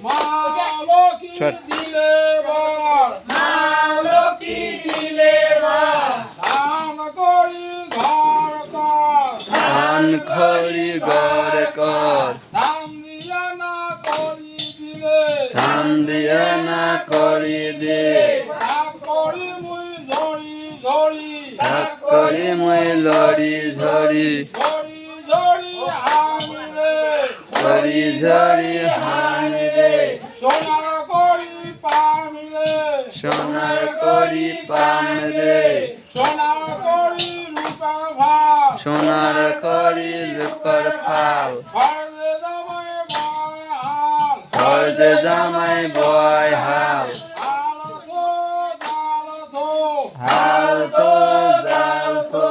মা লক্ষ্মী ছট। দিলে বর মা লক্ষ্মী দিলে বর ধান করি ঘর কর ধান খড়ি গড় কর ধান দিয়া না করি দিলে ধান দিয়া না করি দে ভাগ করি মুই ঝড়ি ঝড়ি ভাগ করি মই লড়ি ঝড়ি ঝড়ি ঝড়ি হামিলে ঝড়ি ঝড়ি হান রে সোনার করি পামিলে সোনার করি পাম রে সোনার করি রূপার ভাব সোনার করি লুকর ফাল খরচে জামাই বয় হাল ঘর যে জামাই বয় হাল হাল থো জাল থো হাল তো জাল তো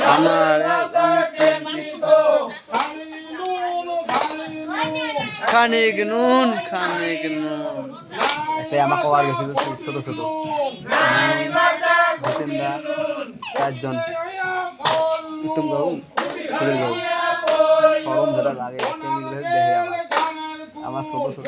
আমার খানিক নুন খানিক নুন একটা আমাকে আর গেছিল ছোট ছোট ভূতেন্দা চারজন উত্তম গাউ সুরের গাউ সরম যেটা লাগে সেগুলো দেখে আমার ছোট ছোট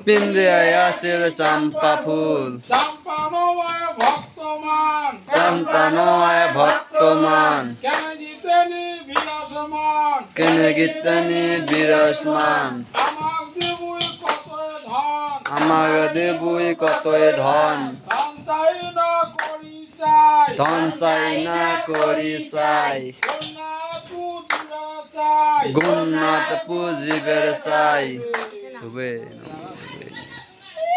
পিন্দে আসিল চাম্পা ফুল চাম্পা নয় ভক্তমান চাম্পা নয় ভক্তমান কেন জিতেনি বিরাজমান কেনে গীতানি বিরসমান আমার দেবুই কত ধন আমার দেবুই কতই ধন ধন চাই না করি চাই ধন চাই না করি চাই কন্যা পুত্র চাই গুণনাথ পুজিবের চাই হবে